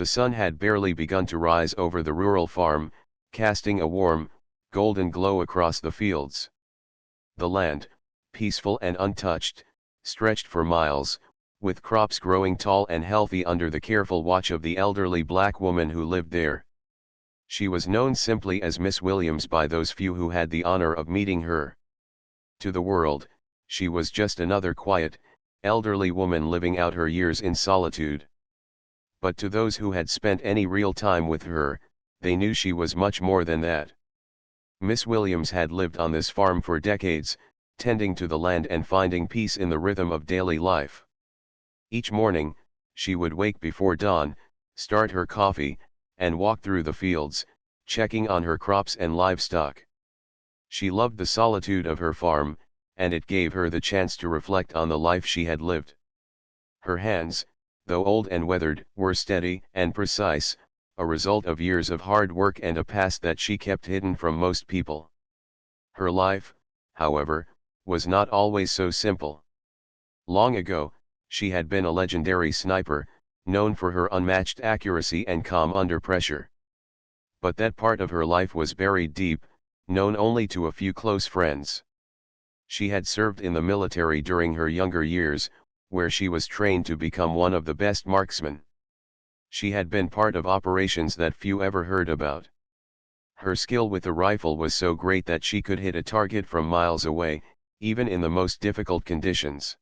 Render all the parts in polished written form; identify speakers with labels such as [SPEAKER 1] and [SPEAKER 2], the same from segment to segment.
[SPEAKER 1] The sun had barely begun to rise over the rural farm, casting a warm, golden glow across the fields. The land, peaceful and untouched, stretched for miles, with crops growing tall and healthy under the careful watch of the elderly black woman who lived there. She was known simply as Miss Williams by those few who had the honor of meeting her. To the world, she was just another quiet, elderly woman living out her years in solitude. But to those who had spent any real time with her, they knew she was much more than that. Miss Williams had lived on this farm for decades, tending to the land and finding peace in the rhythm of daily life. Each morning, she would wake before dawn, start her coffee, and walk through the fields, checking on her crops and livestock. She loved the solitude of her farm, and it gave her the chance to reflect on the life she had lived. Her hands, though old and weathered, were steady and precise, a result of years of hard work and a past that she kept hidden from most people. Her life, however, was not always so simple. Long ago, she had been a legendary sniper, known for her unmatched accuracy and calm under pressure. But that part of her life was buried deep, known only to a few close friends. She had served in the military during her younger years, where she was trained to become one of the best marksmen. She had been part of operations that few ever heard about. Her skill with the rifle was so great that she could hit a target from miles away, even in the most difficult conditions.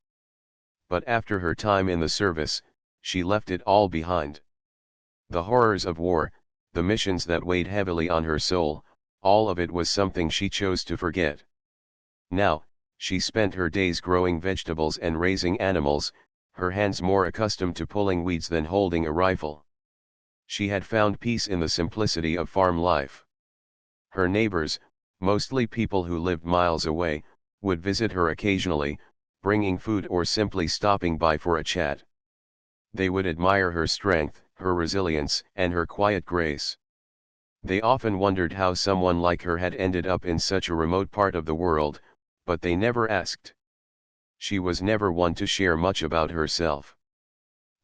[SPEAKER 1] But after her time in the service, she left it all behind. The horrors of war, the missions that weighed heavily on her soul, all of it was something she chose to forget. Now, she spent her days growing vegetables and raising animals, her hands more accustomed to pulling weeds than holding a rifle. She had found peace in the simplicity of farm life. Her neighbors, mostly people who lived miles away, would visit her occasionally, bringing food or simply stopping by for a chat. They would admire her strength, her resilience, and her quiet grace. They often wondered how someone like her had ended up in such a remote part of the world, but they never asked. She was never one to share much about herself.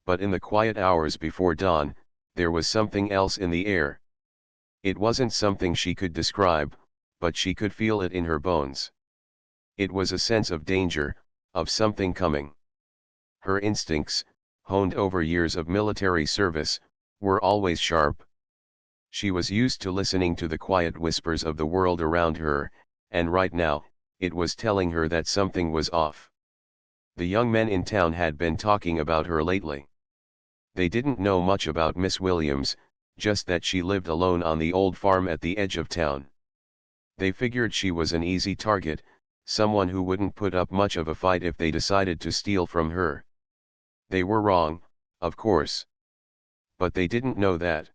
[SPEAKER 1] But in the quiet hours before dawn, there was something else in the air. It wasn't something she could describe, but she could feel it in her bones. It was a sense of danger, of something coming. Her instincts, honed over years of military service, were always sharp. She was used to listening to the quiet whispers of the world around her, and right now, it was telling her that something was off. The young men in town had been talking about her lately. They didn't know much about Miss Williams, just that she lived alone on the old farm at the edge of town. They figured she was an easy target, someone who wouldn't put up much of a fight if they decided to steal from her. They were wrong, of course. But they didn't know that.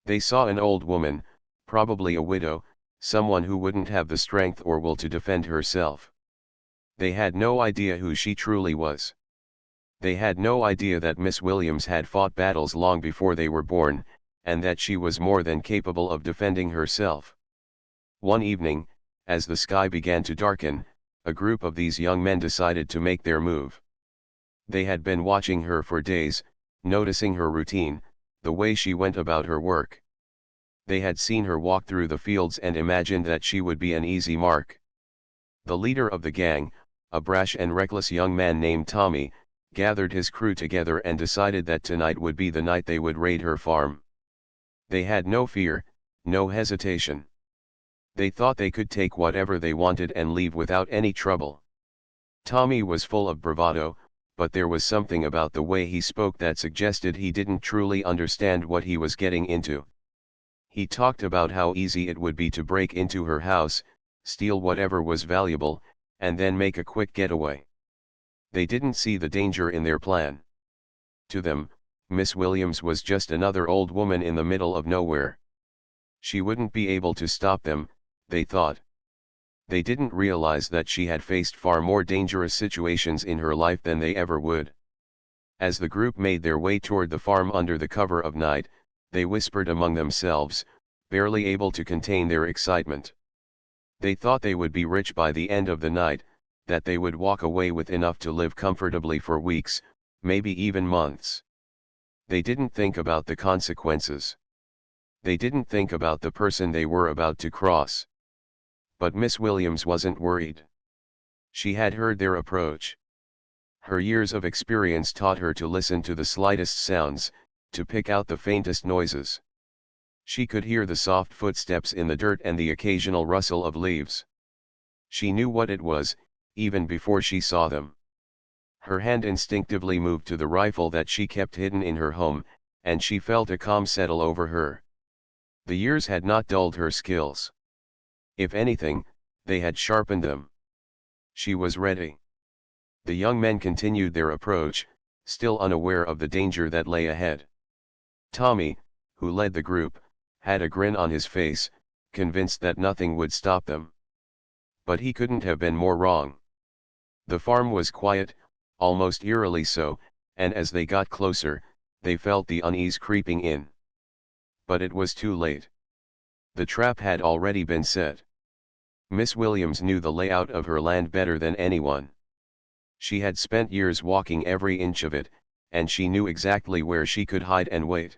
[SPEAKER 1] They saw an old woman, probably a widow, someone who wouldn't have the strength or will to defend herself. They had no idea who she truly was. They had no idea that Miss Williams had fought battles long before they were born, and that she was more than capable of defending herself. One evening, as the sky began to darken, a group of these young men decided to make their move. They had been watching her for days, noticing her routine, the way she went about her work. They had seen her walk through the fields and imagined that she would be an easy mark. The leader of the gang, a brash and reckless young man named Tommy, gathered his crew together and decided that tonight would be the night they would raid her farm. They had no fear, no hesitation. They thought they could take whatever they wanted and leave without any trouble. Tommy was full of bravado, but there was something about the way he spoke that suggested he didn't truly understand what he was getting into. He talked about how easy it would be to break into her house, steal whatever was valuable, and then make a quick getaway. They didn't see the danger in their plan. To them, Miss Williams was just another old woman in the middle of nowhere. She wouldn't be able to stop them, they thought. They didn't realize that she had faced far more dangerous situations in her life than they ever would. As the group made their way toward the farm under the cover of night, they whispered among themselves, barely able to contain their excitement. They thought they would be rich by the end of the night, that they would walk away with enough to live comfortably for weeks, maybe even months. They didn't think about the consequences. They didn't think about the person they were about to cross. But Miss Williams wasn't worried. She had heard their approach. Her years of experience taught her to listen to the slightest sounds, to pick out the faintest noises. She could hear the soft footsteps in the dirt and the occasional rustle of leaves. She knew what it was, even before she saw them. Her hand instinctively moved to the rifle that she kept hidden in her home, and she felt a calm settle over her. The years had not dulled her skills. If anything, they had sharpened them. She was ready. The young men continued their approach, still unaware of the danger that lay ahead. Tommy, who led the group, had a grin on his face, convinced that nothing would stop them. But he couldn't have been more wrong. The farm was quiet, almost eerily so, and as they got closer, they felt the unease creeping in. But it was too late. The trap had already been set. Miss Williams knew the layout of her land better than anyone. She had spent years walking every inch of it, and she knew exactly where she could hide and wait.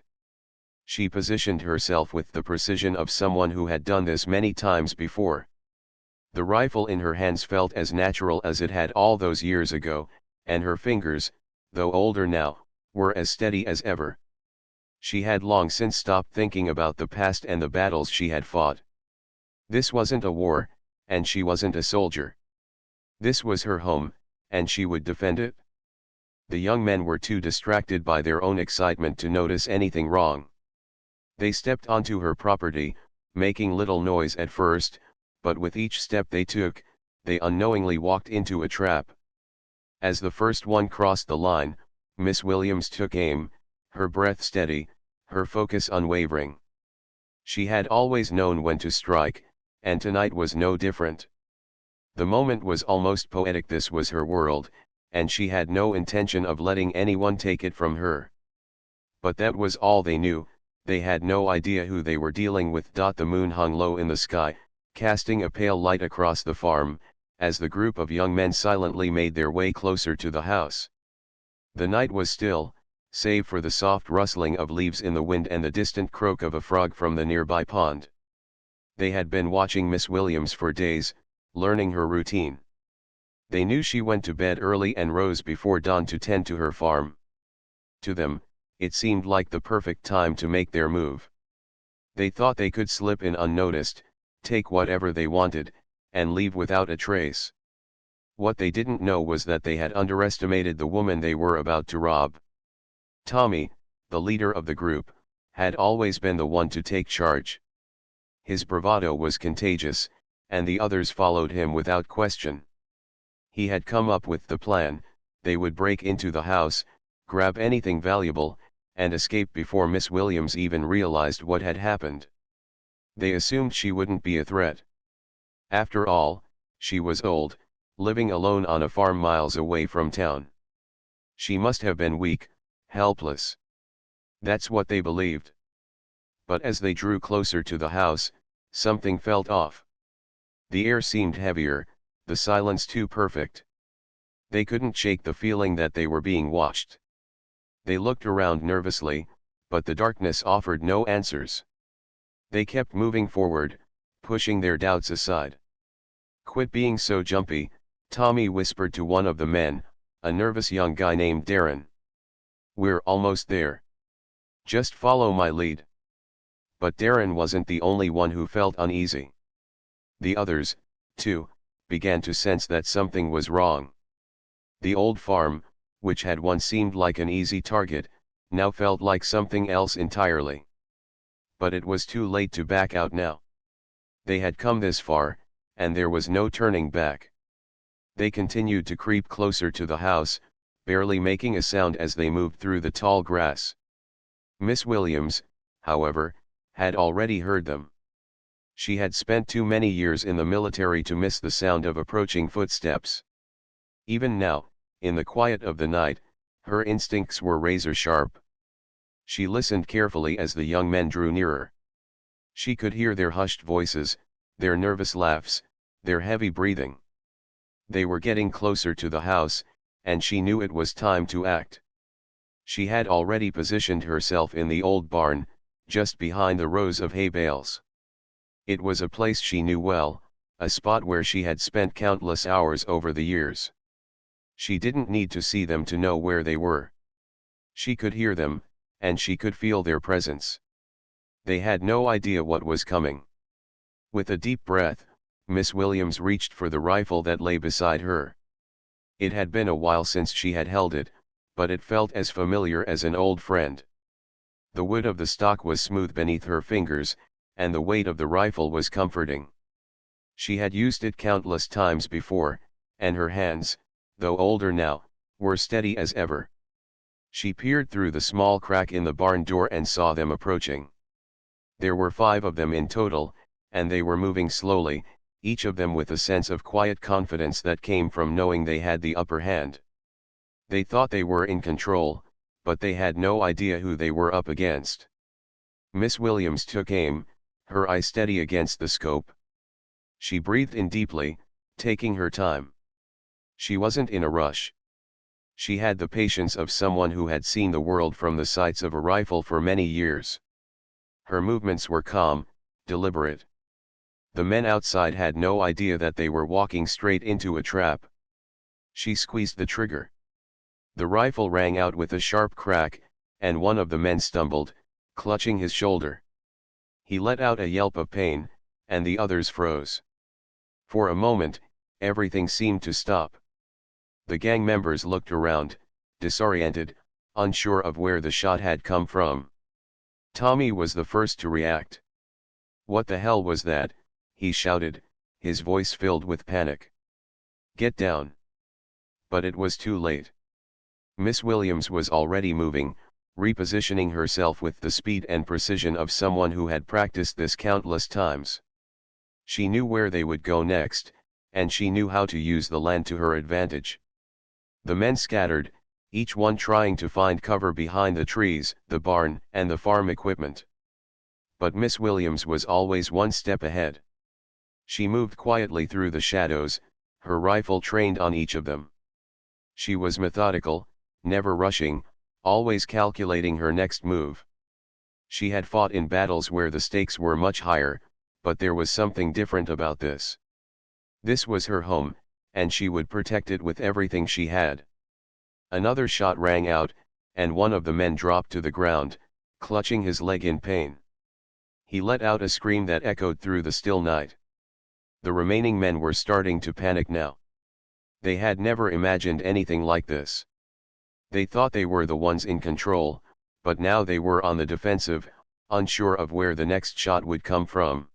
[SPEAKER 1] She positioned herself with the precision of someone who had done this many times before. The rifle in her hands felt as natural as it had all those years ago, and her fingers, though older now, were as steady as ever. She had long since stopped thinking about the past and the battles she had fought. This wasn't a war, and she wasn't a soldier. This was her home, and she would defend it. The young men were too distracted by their own excitement to notice anything wrong. They stepped onto her property, making little noise at first, but with each step they took, they unknowingly walked into a trap. As the first one crossed the line, Miss Williams took aim, her breath steady, her focus unwavering. She had always known when to strike, and tonight was no different. The moment was almost poetic. This was her world, and she had no intention of letting anyone take it from her. But that was all they knew. They had no idea who they were dealing with. The moon hung low in the sky, casting a pale light across the farm, as the group of young men silently made their way closer to the house. The night was still, save for the soft rustling of leaves in the wind and the distant croak of a frog from the nearby pond. They had been watching Miss Williams for days, learning her routine. They knew she went to bed early and rose before dawn to tend to her farm. To them, it seemed like the perfect time to make their move. They thought they could slip in unnoticed, take whatever they wanted, and leave without a trace. What they didn't know was that they had underestimated the woman they were about to rob. Tommy, the leader of the group, had always been the one to take charge. His bravado was contagious, and the others followed him without question. He had come up with the plan: they would break into the house, grab anything valuable, and escape before Miss Williams even realized what had happened. They assumed she wouldn't be a threat. After all, she was old, living alone on a farm miles away from town. She must have been weak, helpless. That's what they believed. But as they drew closer to the house, something felt off. The air seemed heavier, the silence too perfect. They couldn't shake the feeling that they were being watched. They looked around nervously, but the darkness offered no answers. They kept moving forward, pushing their doubts aside. "Quit being so jumpy," Tommy whispered to one of the men, a nervous young guy named Darren. "We're almost there. Just follow my lead." But Darren wasn't the only one who felt uneasy. The others, too, began to sense that something was wrong. The old farm, which had once seemed like an easy target, now felt like something else entirely. But it was too late to back out now. They had come this far, and there was no turning back. They continued to creep closer to the house, barely making a sound as they moved through the tall grass. Miss Williams, however, had already heard them. She had spent too many years in the military to miss the sound of approaching footsteps. Even now, in the quiet of the night, her instincts were razor sharp. She listened carefully as the young men drew nearer. She could hear their hushed voices, their nervous laughs, their heavy breathing. They were getting closer to the house, and she knew it was time to act. She had already positioned herself in the old barn, just behind the rows of hay bales. It was a place she knew well, a spot where she had spent countless hours over the years. She didn't need to see them to know where they were. She could hear them, and she could feel their presence. They had no idea what was coming. With a deep breath, Miss Williams reached for the rifle that lay beside her. It had been a while since she had held it, but it felt as familiar as an old friend. The wood of the stock was smooth beneath her fingers, and the weight of the rifle was comforting. She had used it countless times before, and her hands, though older now, were steady as ever. She peered through the small crack in the barn door and saw them approaching. There were 5 of them in total, and they were moving slowly, each of them with a sense of quiet confidence that came from knowing they had the upper hand. They thought they were in control, but they had no idea who they were up against. Miss Williams took aim, her eye steady against the scope. She breathed in deeply, taking her time. She wasn't in a rush. She had the patience of someone who had seen the world from the sights of a rifle for many years. Her movements were calm, deliberate. The men outside had no idea that they were walking straight into a trap. She squeezed the trigger. The rifle rang out with a sharp crack, and one of the men stumbled, clutching his shoulder. He let out a yelp of pain, and the others froze. For a moment, everything seemed to stop. The gang members looked around, disoriented, unsure of where the shot had come from. Tommy was the first to react. "What the hell was that?" he shouted, his voice filled with panic. "Get down." But it was too late. Miss Williams was already moving, repositioning herself with the speed and precision of someone who had practiced this countless times. She knew where they would go next, and she knew how to use the land to her advantage. The men scattered, each one trying to find cover behind the trees, the barn, and the farm equipment. But Miss Williams was always one step ahead. She moved quietly through the shadows, her rifle trained on each of them. She was methodical, never rushing, always calculating her next move. She had fought in battles where the stakes were much higher, but there was something different about this. This was her home, and she would protect it with everything she had. Another shot rang out, and one of the men dropped to the ground, clutching his leg in pain. He let out a scream that echoed through the still night. The remaining men were starting to panic now. They had never imagined anything like this. They thought they were the ones in control, but now they were on the defensive, unsure of where the next shot would come from.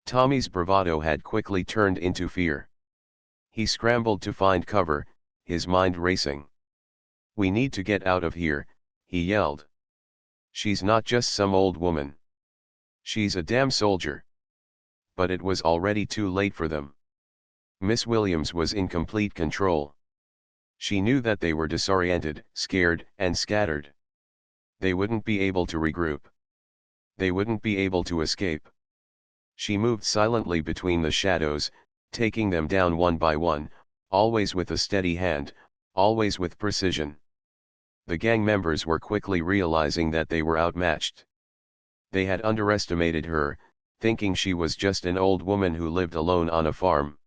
[SPEAKER 1] Tommy's bravado had quickly turned into fear. He scrambled to find cover, his mind racing. "We need to get out of here," he yelled. "She's not just some old woman. She's a damn soldier." But it was already too late for them. Miss Williams was in complete control. She knew that they were disoriented, scared, and scattered. They wouldn't be able to regroup. They wouldn't be able to escape. She moved silently between the shadows, taking them down one by one, always with a steady hand, always with precision. The gang members were quickly realizing that they were outmatched. They had underestimated her, thinking she was just an old woman who lived alone on a farm.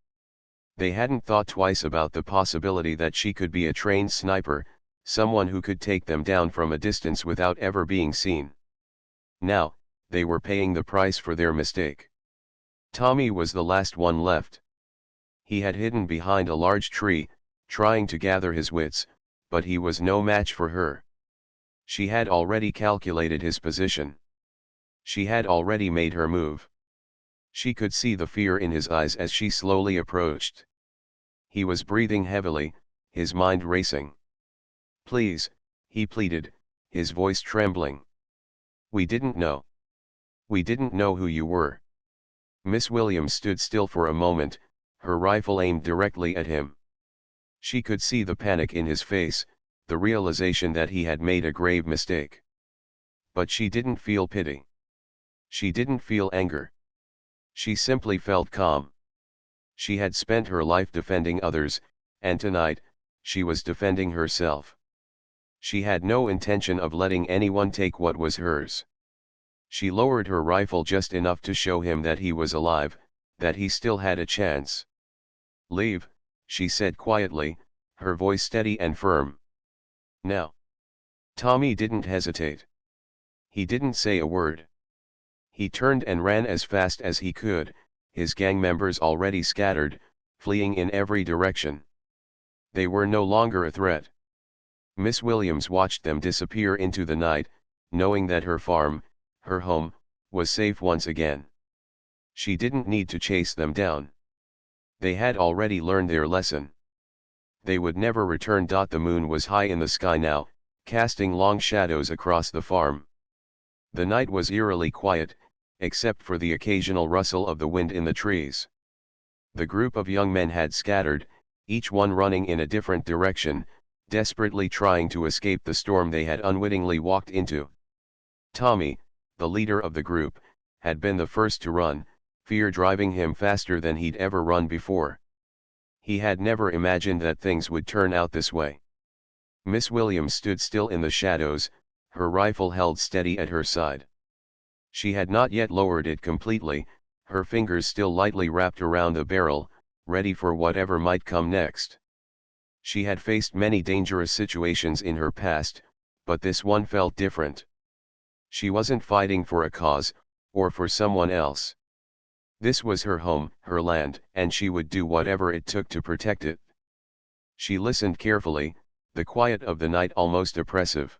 [SPEAKER 1] They hadn't thought twice about the possibility that she could be a trained sniper, someone who could take them down from a distance without ever being seen. Now, they were paying the price for their mistake. Tommy was the last one left. He had hidden behind a large tree, trying to gather his wits, but he was no match for her. She had already calculated his position. She had already made her move. She could see the fear in his eyes as she slowly approached. He was breathing heavily, his mind racing. "Please," he pleaded, his voice trembling. "We didn't know. We didn't know who you were." Miss Williams stood still for a moment, her rifle aimed directly at him. She could see the panic in his face, the realization that he had made a grave mistake. But she didn't feel pity. She didn't feel anger. She simply felt calm. She had spent her life defending others, and tonight, she was defending herself. She had no intention of letting anyone take what was hers. She lowered her rifle just enough to show him that he was alive, that he still had a chance. "Leave," she said quietly, her voice steady and firm. "Now." Tommy didn't hesitate. He didn't say a word. He turned and ran as fast as he could, his gang members already scattered, fleeing in every direction. They were no longer a threat. Miss Williams watched them disappear into the night, knowing that her farm, her home, was safe once again. She didn't need to chase them down. They had already learned their lesson. They would never return. The moon was high in the sky now, casting long shadows across the farm. The night was eerily quiet, except for the occasional rustle of the wind in the trees. The group of young men had scattered, each one running in a different direction, desperately trying to escape the storm they had unwittingly walked into. Tommy, the leader of the group, had been the first to run, fear driving him faster than he'd ever run before. He had never imagined that things would turn out this way. Miss Williams stood still in the shadows, her rifle held steady at her side. She had not yet lowered it completely, her fingers still lightly wrapped around the barrel, ready for whatever might come next. She had faced many dangerous situations in her past, but this one felt different. She wasn't fighting for a cause, or for someone else. This was her home, her land, and she would do whatever it took to protect it. She listened carefully, the quiet of the night almost oppressive.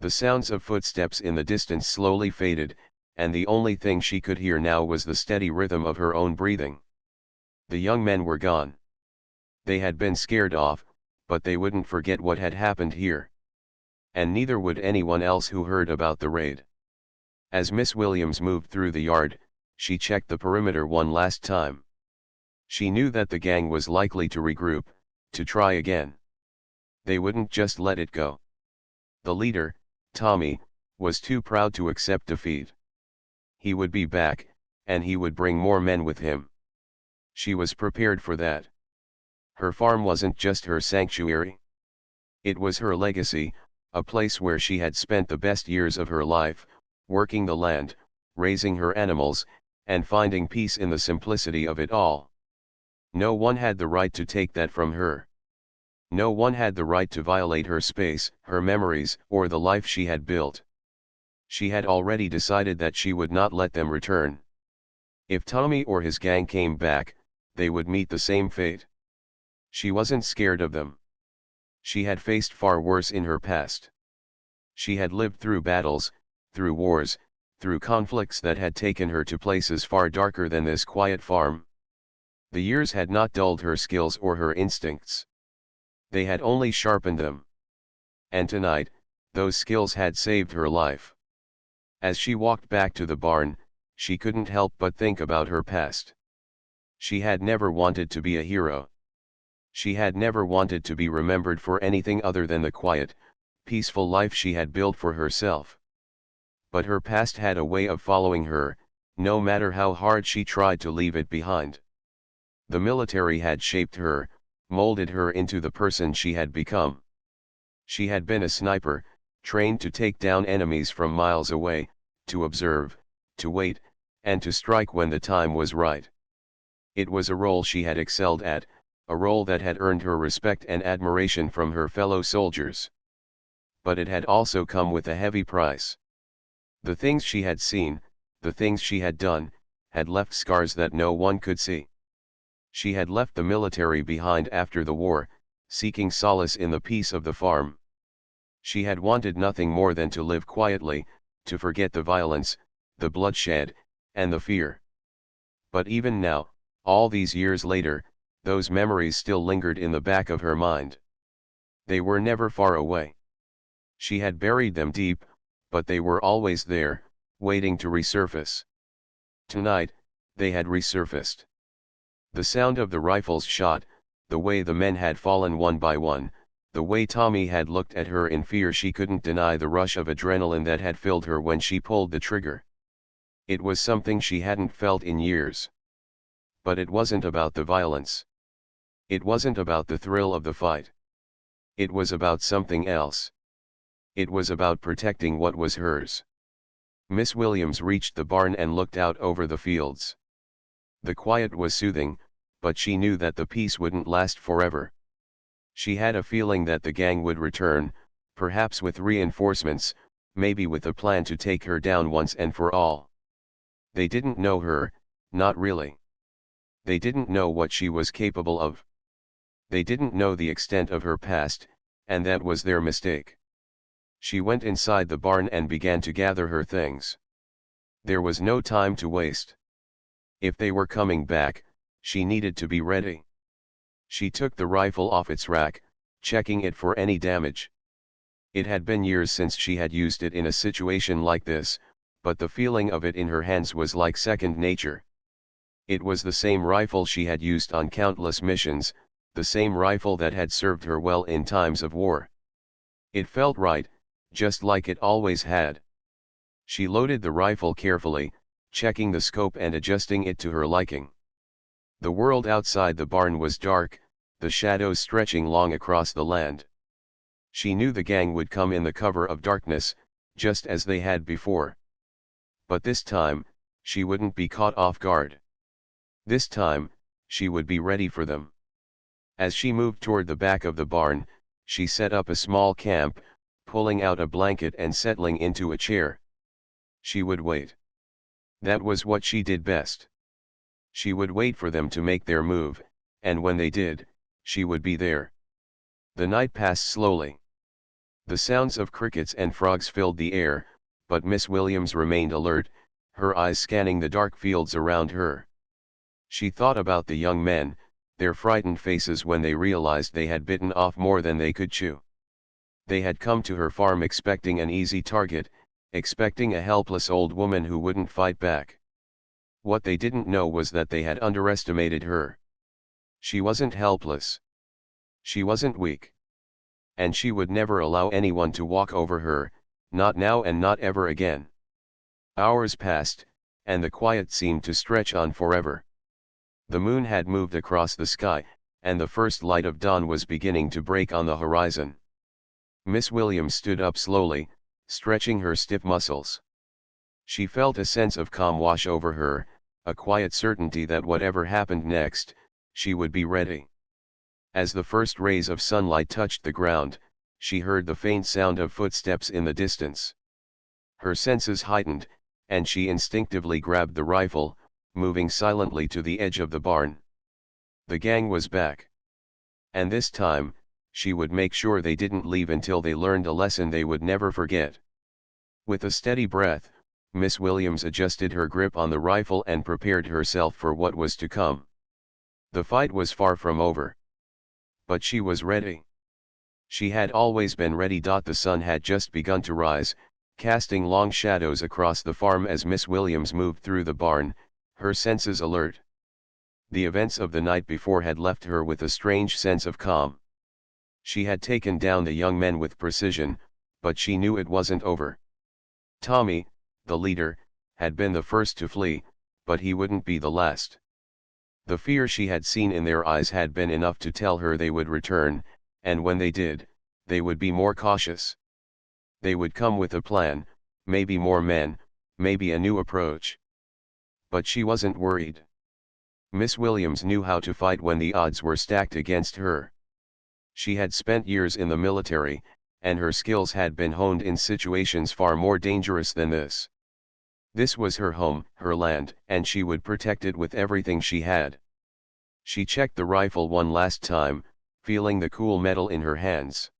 [SPEAKER 1] The sounds of footsteps in the distance slowly faded, and the only thing she could hear now was the steady rhythm of her own breathing. The young men were gone. They had been scared off, but they wouldn't forget what had happened here. And neither would anyone else who heard about the raid. As Miss Williams moved through the yard, she checked the perimeter one last time. She knew that the gang was likely to regroup, to try again. They wouldn't just let it go. The leader, Tommy, was too proud to accept defeat. He would be back, and he would bring more men with him. She was prepared for that. Her farm wasn't just her sanctuary. It was her legacy, a place where she had spent the best years of her life, working the land, raising her animals, and finding peace in the simplicity of it all. No one had the right to take that from her. No one had the right to violate her space, her memories, or the life she had built. She had already decided that she would not let them return. If Tommy or his gang came back, they would meet the same fate. She wasn't scared of them. She had faced far worse in her past. She had lived through battles, through wars, through conflicts that had taken her to places far darker than this quiet farm. The years had not dulled her skills or her instincts. They had only sharpened them. And tonight, those skills had saved her life. As she walked back to the barn, she couldn't help but think about her past. She had never wanted to be a hero. She had never wanted to be remembered for anything other than the quiet, peaceful life she had built for herself. But her past had a way of following her, no matter how hard she tried to leave it behind. The military had shaped her, molded her into the person she had become. She had been a sniper, trained to take down enemies from miles away, to observe, to wait, and to strike when the time was right. It was a role she had excelled at, a role that had earned her respect and admiration from her fellow soldiers. But it had also come with a heavy price. The things she had seen, the things she had done, had left scars that no one could see. She had left the military behind after the war, seeking solace in the peace of the farm. She had wanted nothing more than to live quietly, to forget the violence, the bloodshed, and the fear. But even now, all these years later, those memories still lingered in the back of her mind. They were never far away. She had buried them deep, but they were always there, waiting to resurface. Tonight, they had resurfaced. The sound of the rifle's shot, the way the men had fallen one by one, the way Tommy had looked at her in fear, she couldn't deny the rush of adrenaline that had filled her when she pulled the trigger. It was something she hadn't felt in years. But it wasn't about the violence. It wasn't about the thrill of the fight. It was about something else. It was about protecting what was hers. Miss Williams reached the barn and looked out over the fields. The quiet was soothing, but she knew that the peace wouldn't last forever. She had a feeling that the gang would return, perhaps with reinforcements, maybe with a plan to take her down once and for all. They didn't know her, not really. They didn't know what she was capable of. They didn't know the extent of her past, and that was their mistake. She went inside the barn and began to gather her things. There was no time to waste. If they were coming back, she needed to be ready. She took the rifle off its rack, checking it for any damage. It had been years since she had used it in a situation like this, but the feeling of it in her hands was like second nature. It was the same rifle she had used on countless missions, the same rifle that had served her well in times of war. It felt right, just like it always had. She loaded the rifle carefully, checking the scope and adjusting it to her liking. The world outside the barn was dark, the shadows stretching long across the land. She knew the gang would come in the cover of darkness, just as they had before. But this time, she wouldn't be caught off guard. This time, she would be ready for them. As she moved toward the back of the barn, she set up a small camp, pulling out a blanket and settling into a chair. She would wait. That was what she did best. She would wait for them to make their move, and when they did, she would be there. The night passed slowly. The sounds of crickets and frogs filled the air, but Miss Williams remained alert, her eyes scanning the dark fields around her. She thought about the young men, their frightened faces when they realized they had bitten off more than they could chew. They had come to her farm expecting an easy target, expecting a helpless old woman who wouldn't fight back. What they didn't know was that they had underestimated her. She wasn't helpless. She wasn't weak. And she would never allow anyone to walk over her, not now and not ever again. Hours passed, and the quiet seemed to stretch on forever. The moon had moved across the sky, and the first light of dawn was beginning to break on the horizon. Miss Williams stood up slowly, stretching her stiff muscles. She felt a sense of calm wash over her, a quiet certainty that whatever happened next, she would be ready. As the first rays of sunlight touched the ground, she heard the faint sound of footsteps in the distance. Her senses heightened, and she instinctively grabbed the rifle, moving silently to the edge of the barn. The gang was back. And this time, she would make sure they didn't leave until they learned a lesson they would never forget. With a steady breath, Miss Williams adjusted her grip on the rifle and prepared herself for what was to come. The fight was far from over. But she was ready. She had always been ready. The sun had just begun to rise, casting long shadows across the farm as Miss Williams moved through the barn, her senses alert. The events of the night before had left her with a strange sense of calm. She had taken down the young men with precision, but she knew it wasn't over. Tommy, the leader, had been the first to flee, but he wouldn't be the last. The fear she had seen in their eyes had been enough to tell her they would return, and when they did, they would be more cautious. They would come with a plan, maybe more men, maybe a new approach. But she wasn't worried. Miss Williams knew how to fight when the odds were stacked against her. She had spent years in the military, and her skills had been honed in situations far more dangerous than this. This was her home, her land, and she would protect it with everything she had. She checked the rifle one last time, feeling the cool metal in her hands.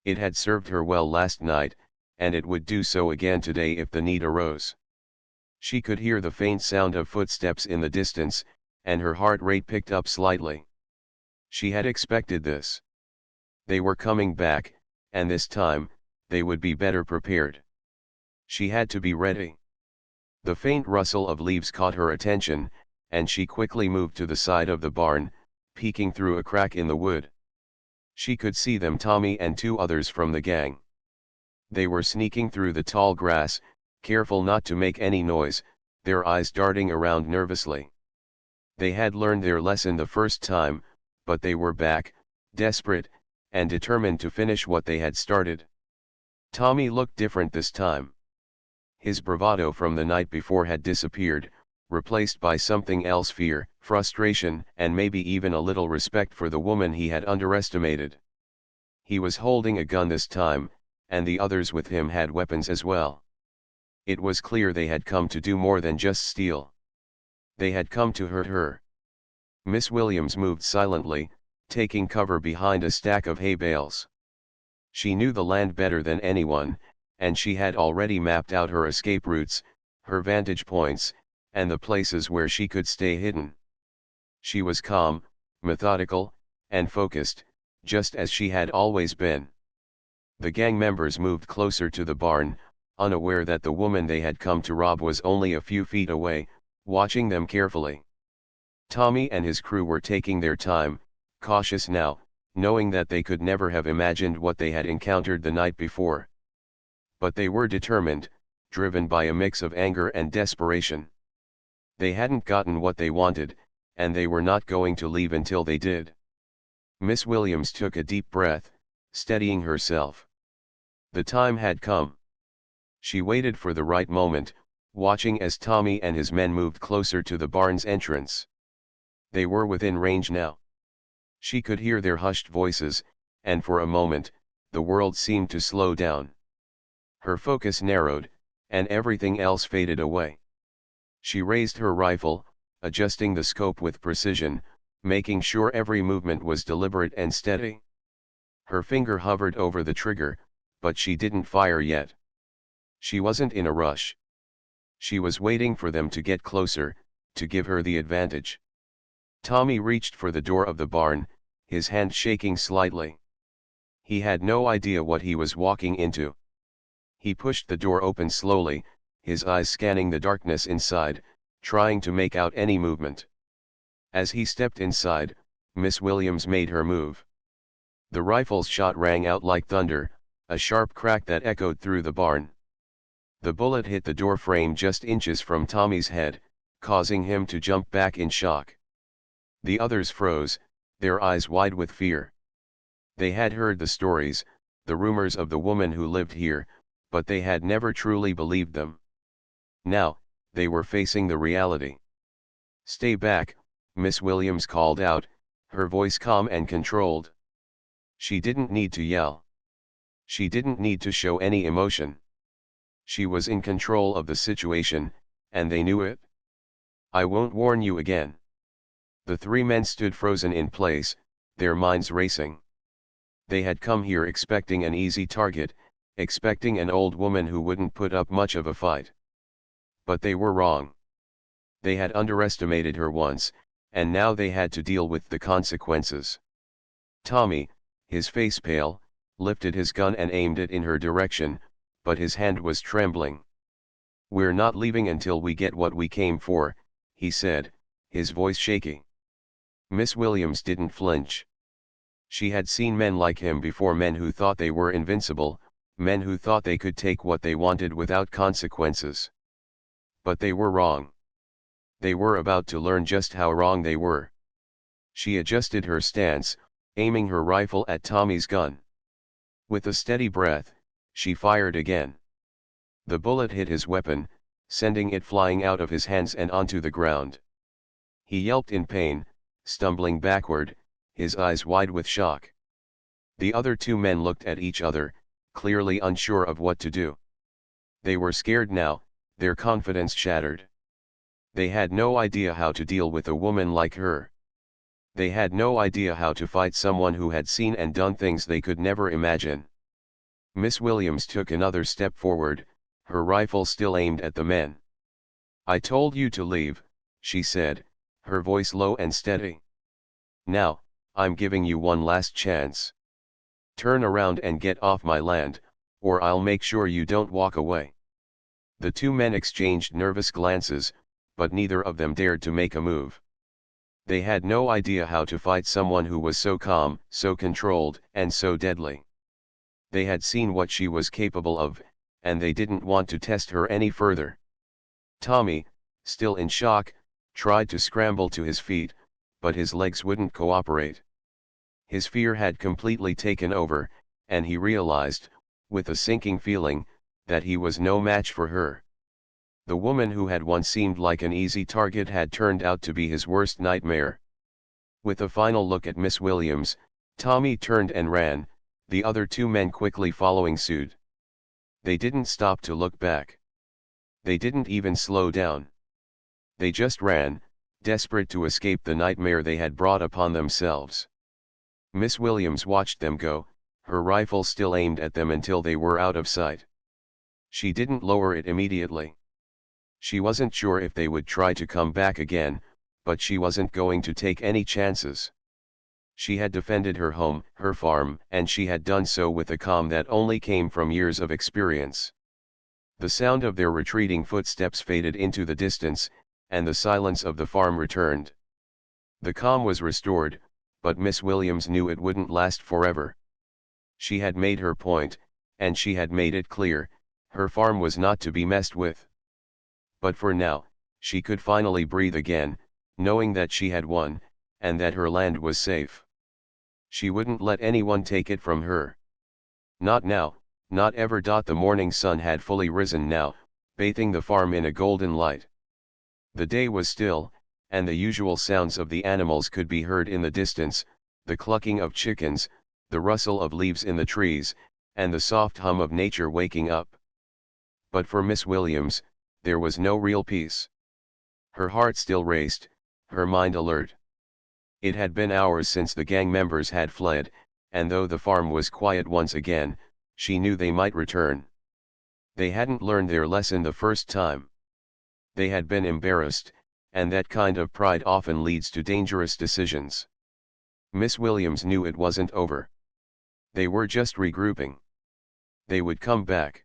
[SPEAKER 1] It had served her well last night, and it would do so again today if the need arose. She could hear the faint sound of footsteps in the distance, and her heart rate picked up slightly. She had expected this. They were coming back, and this time, they would be better prepared. She had to be ready. The faint rustle of leaves caught her attention, and she quickly moved to the side of the barn, peeking through a crack in the wood. She could see them, Tommy and two others from the gang. They were sneaking through the tall grass, careful not to make any noise, their eyes darting around nervously. They had learned their lesson the first time, but they were back, desperate, and determined to finish what they had started. Tommy looked different this time. His bravado from the night before had disappeared, replaced by something else: fear, frustration, and maybe even a little respect for the woman he had underestimated. He was holding a gun this time, and the others with him had weapons as well. It was clear they had come to do more than just steal. They had come to hurt her. Miss Williams moved silently, taking cover behind a stack of hay bales. She knew the land better than anyone, and she had already mapped out her escape routes, her vantage points, and the places where she could stay hidden. She was calm, methodical, and focused, just as she had always been. The gang members moved closer to the barn, unaware that the woman they had come to rob was only a few feet away, watching them carefully. Tommy and his crew were taking their time, cautious now, knowing that they could never have imagined what they had encountered the night before. But they were determined, driven by a mix of anger and desperation. They hadn't gotten what they wanted, and they were not going to leave until they did. Miss Williams took a deep breath, steadying herself. The time had come. She waited for the right moment, watching as Tommy and his men moved closer to the barn's entrance. They were within range now. She could hear their hushed voices, and for a moment, the world seemed to slow down. Her focus narrowed, and everything else faded away. She raised her rifle, adjusting the scope with precision, making sure every movement was deliberate and steady. Her finger hovered over the trigger, but she didn't fire yet. She wasn't in a rush. She was waiting for them to get closer, to give her the advantage. Tommy reached for the door of the barn, his hand shaking slightly. He had no idea what he was walking into. He pushed the door open slowly, his eyes scanning the darkness inside, trying to make out any movement. As he stepped inside, Miss Williams made her move. The rifle's shot rang out like thunder, a sharp crack that echoed through the barn. The bullet hit the door frame just inches from Tommy's head, causing him to jump back in shock. The others froze, their eyes wide with fear. They had heard the stories, the rumors of the woman who lived here, but they had never truly believed them. Now, they were facing the reality. "Stay back," Miss Williams called out, her voice calm and controlled. She didn't need to yell. She didn't need to show any emotion. She was in control of the situation, and they knew it. "I won't warn you again." The three men stood frozen in place, their minds racing. They had come here expecting an easy target, expecting an old woman who wouldn't put up much of a fight. But they were wrong. They had underestimated her once, and now they had to deal with the consequences. Tommy, his face pale, lifted his gun and aimed it in her direction, but his hand was trembling. "We're not leaving until we get what we came for," he said, his voice shaky. Miss Williams didn't flinch. She had seen men like him before, men who thought they were invincible, men who thought they could take what they wanted without consequences. But they were wrong. They were about to learn just how wrong they were. She adjusted her stance, aiming her rifle at Tommy's gun. With a steady breath, she fired again. The bullet hit his weapon, sending it flying out of his hands and onto the ground. He yelped in pain, stumbling backward, his eyes wide with shock. The other two men looked at each other, clearly unsure of what to do. They were scared now, their confidence shattered. They had no idea how to deal with a woman like her. They had no idea how to fight someone who had seen and done things they could never imagine. Miss Williams took another step forward, her rifle still aimed at the men. "I told you to leave," she said, her voice low and steady. "Now, I'm giving you one last chance. Turn around and get off my land, or I'll make sure you don't walk away." The two men exchanged nervous glances, but neither of them dared to make a move. They had no idea how to fight someone who was so calm, so controlled, and so deadly. They had seen what she was capable of, and they didn't want to test her any further. Tommy, still in shock, tried to scramble to his feet, but his legs wouldn't cooperate. His fear had completely taken over, and he realized, with a sinking feeling that he was no match for her. The woman who had once seemed like an easy target had turned out to be his worst nightmare. With a final look at Miss Williams, Tommy turned and ran, the other two men quickly following suit. They didn't stop to look back. They didn't even slow down. They just ran, desperate to escape the nightmare they had brought upon themselves. Miss Williams watched them go, her rifle still aimed at them until they were out of sight. She didn't lower it immediately. She wasn't sure if they would try to come back again, but she wasn't going to take any chances. She had defended her home, her farm, and she had done so with a calm that only came from years of experience. The sound of their retreating footsteps faded into the distance, and the silence of the farm returned. The calm was restored, but Miss Williams knew it wouldn't last forever. She had made her point, and she had made it clear, her farm was not to be messed with. But for now, she could finally breathe again, knowing that she had won, and that her land was safe. She wouldn't let anyone take it from her. Not now, not ever. The morning sun had fully risen now, bathing the farm in a golden light. The day was still, and the usual sounds of the animals could be heard in the distance, the clucking of chickens, the rustle of leaves in the trees, and the soft hum of nature waking up. But for Miss Williams, there was no real peace. Her heart still raced, her mind alert. It had been hours since the gang members had fled, and though the farm was quiet once again, she knew they might return. They hadn't learned their lesson the first time. They had been embarrassed, and that kind of pride often leads to dangerous decisions. Miss Williams knew it wasn't over. They were just regrouping. They would come back.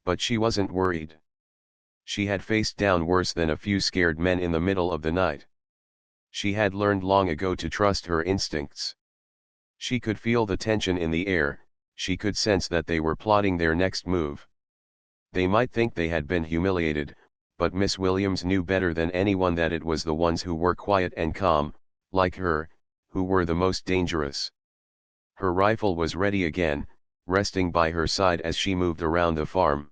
[SPEAKER 1] But she wasn't worried. She had faced down worse than a few scared men in the middle of the night. She had learned long ago to trust her instincts. She could feel the tension in the air, she could sense that they were plotting their next move. They might think they had been humiliated, but Miss Williams knew better than anyone that it was the ones who were quiet and calm, like her, who were the most dangerous. Her rifle was ready again, resting by her side as she moved around the farm.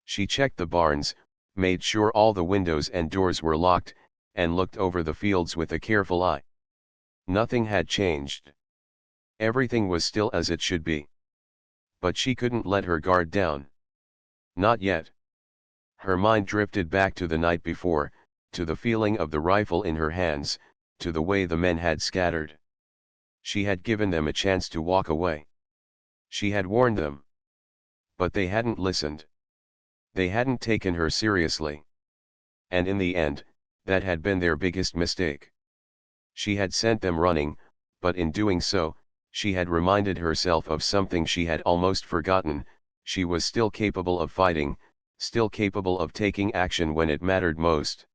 [SPEAKER 1] She checked the barns, made sure all the windows and doors were locked, and looked over the fields with a careful eye. Nothing had changed. Everything was still as it should be. But she couldn't let her guard down. Not yet. Her mind drifted back to the night before, to the feeling of the rifle in her hands, to the way the men had scattered. She had given them a chance to walk away. She had warned them. But they hadn't listened. They hadn't taken her seriously. And in the end, that had been their biggest mistake. She had sent them running, but in doing so, she had reminded herself of something she had almost forgotten: she was still capable of fighting, still capable of taking action when it mattered most.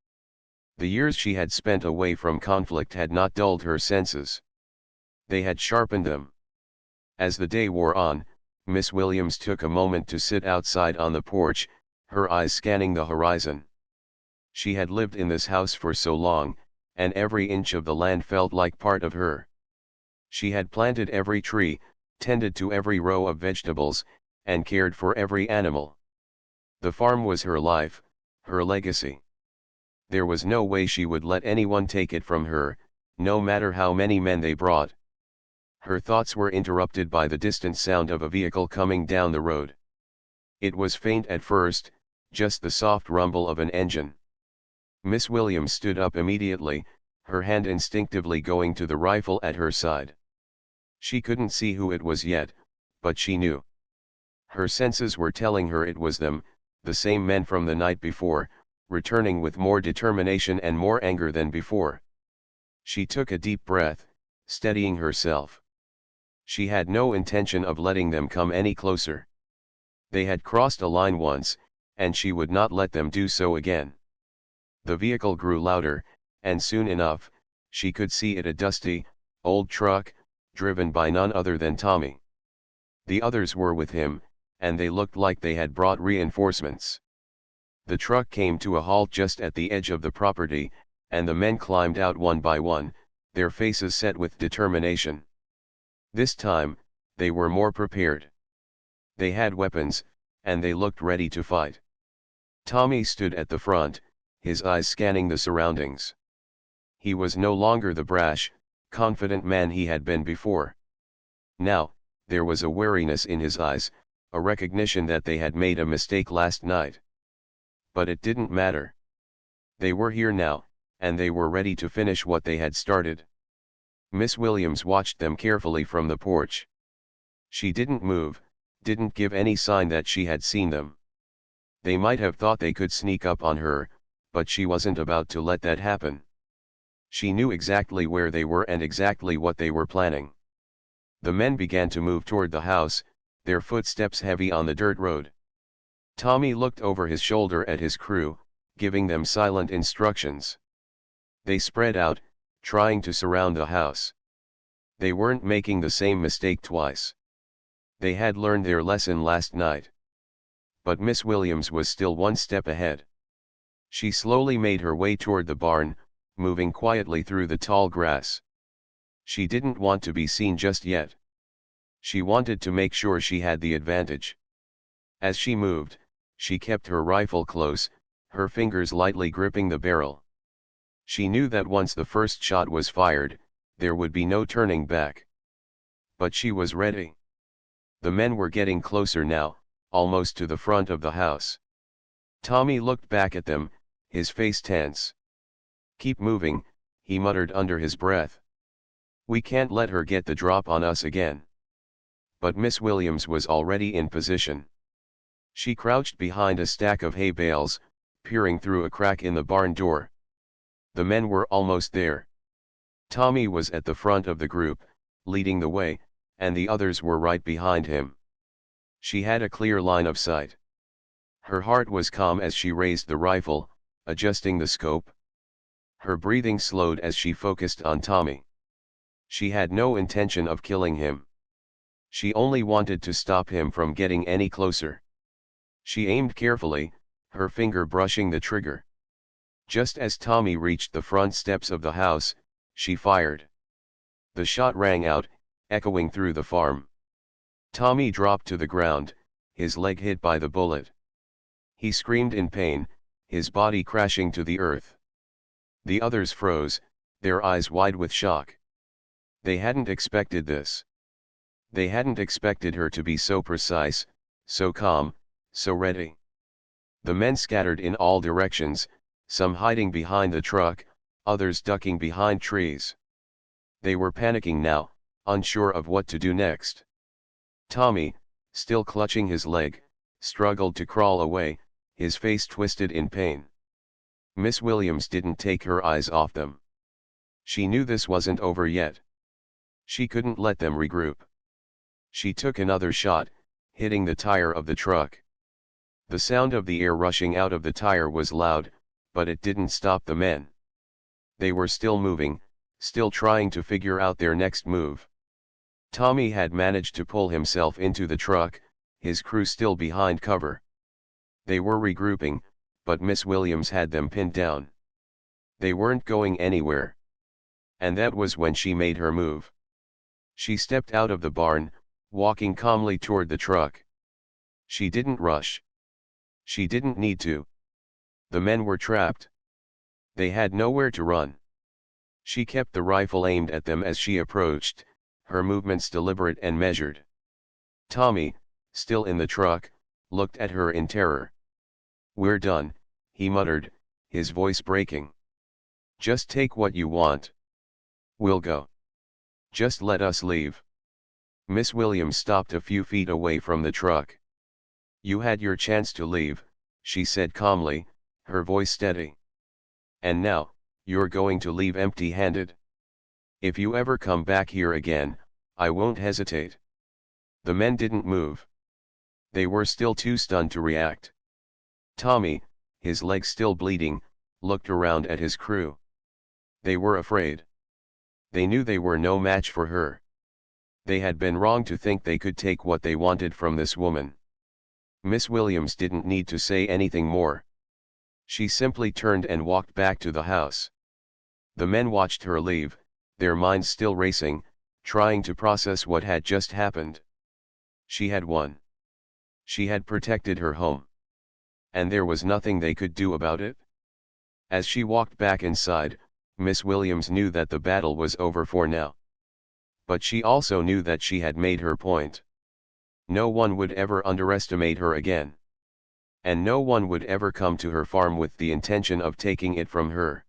[SPEAKER 1] The years she had spent away from conflict had not dulled her senses. They had sharpened them. As the day wore on, Miss Williams took a moment to sit outside on the porch, her eyes scanning the horizon. She had lived in this house for so long, and every inch of the land felt like part of her. She had planted every tree, tended to every row of vegetables, and cared for every animal. The farm was her life, her legacy. There was no way she would let anyone take it from her, no matter how many men they brought. Her thoughts were interrupted by the distant sound of a vehicle coming down the road. It was faint at first, just the soft rumble of an engine. Miss Williams stood up immediately, her hand instinctively going to the rifle at her side. She couldn't see who it was yet, but she knew. Her senses were telling her it was them, the same men from the night before, returning with more determination and more anger than before. She took a deep breath, steadying herself. She had no intention of letting them come any closer. They had crossed a line once, and she would not let them do so again. The vehicle grew louder, and soon enough, she could see it: a dusty, old truck, driven by none other than Tommy. The others were with him, and they looked like they had brought reinforcements. The truck came to a halt just at the edge of the property, and the men climbed out one by one, their faces set with determination. This time, they were more prepared. They had weapons, and they looked ready to fight. Tommy stood at the front, his eyes scanning the surroundings. He was no longer the brash, confident man he had been before. Now, there was a wariness in his eyes, a recognition that they had made a mistake last night. But it didn't matter. They were here now, and they were ready to finish what they had started. Miss Williams watched them carefully from the porch. She didn't move, didn't give any sign that she had seen them. They might have thought they could sneak up on her, but she wasn't about to let that happen. She knew exactly where they were and exactly what they were planning. The men began to move toward the house, their footsteps heavy on the dirt road. Tommy looked over his shoulder at his crew, giving them silent instructions. They spread out, trying to surround the house. They weren't making the same mistake twice. They had learned their lesson last night. But Miss Williams was still one step ahead. She slowly made her way toward the barn, moving quietly through the tall grass. She didn't want to be seen just yet. She wanted to make sure she had the advantage. As she moved, she kept her rifle close, her fingers lightly gripping the barrel. She knew that once the first shot was fired, there would be no turning back. But she was ready. The men were getting closer now, almost to the front of the house. Tommy looked back at them, his face tense. "Keep moving," he muttered under his breath. "We can't let her get the drop on us again." But Miss Williams was already in position. She crouched behind a stack of hay bales, peering through a crack in the barn door. The men were almost there. Tommy was at the front of the group, leading the way, and the others were right behind him. She had a clear line of sight. Her heart was calm as she raised the rifle, adjusting the scope. Her breathing slowed as she focused on Tommy. She had no intention of killing him. She only wanted to stop him from getting any closer. She aimed carefully, her finger brushing the trigger. Just as Tommy reached the front steps of the house, she fired. The shot rang out, echoing through the farm. Tommy dropped to the ground, his leg hit by the bullet. He screamed in pain, his body crashing to the earth. The others froze, their eyes wide with shock. They hadn't expected this. They hadn't expected her to be so precise, so calm, so ready. The men scattered in all directions, some hiding behind the truck, others ducking behind trees. They were panicking now, unsure of what to do next. Tommy, still clutching his leg, struggled to crawl away, his face twisted in pain. Miss Williams didn't take her eyes off them. She knew this wasn't over yet. She couldn't let them regroup. She took another shot, hitting the tire of the truck. The sound of the air rushing out of the tire was loud, but it didn't stop the men. They were still moving, still trying to figure out their next move. Tommy had managed to pull himself into the truck, his crew still behind cover. They were regrouping, but Miss Williams had them pinned down. They weren't going anywhere. And that was when she made her move. She stepped out of the barn, walking calmly toward the truck. She didn't rush. She didn't need to. The men were trapped. They had nowhere to run. She kept the rifle aimed at them as she approached, her movements deliberate and measured. Tommy, still in the truck, looked at her in terror. "We're done," he muttered, his voice breaking. "Just take what you want. We'll go. Just let us leave." Miss Williams stopped a few feet away from the truck. "You had your chance to leave," she said calmly, her voice steady. "And now, you're going to leave empty-handed. If you ever come back here again, I won't hesitate." The men didn't move. They were still too stunned to react. Tommy, his leg still bleeding, looked around at his crew. They were afraid. They knew they were no match for her. They had been wrong to think they could take what they wanted from this woman. Miss Williams didn't need to say anything more. She simply turned and walked back to the house. The men watched her leave, their minds still racing, trying to process what had just happened. She had won. She had protected her home. And there was nothing they could do about it? As she walked back inside, Miss Williams knew that the battle was over for now. But she also knew that she had made her point. No one would ever underestimate her again. And no one would ever come to her farm with the intention of taking it from her.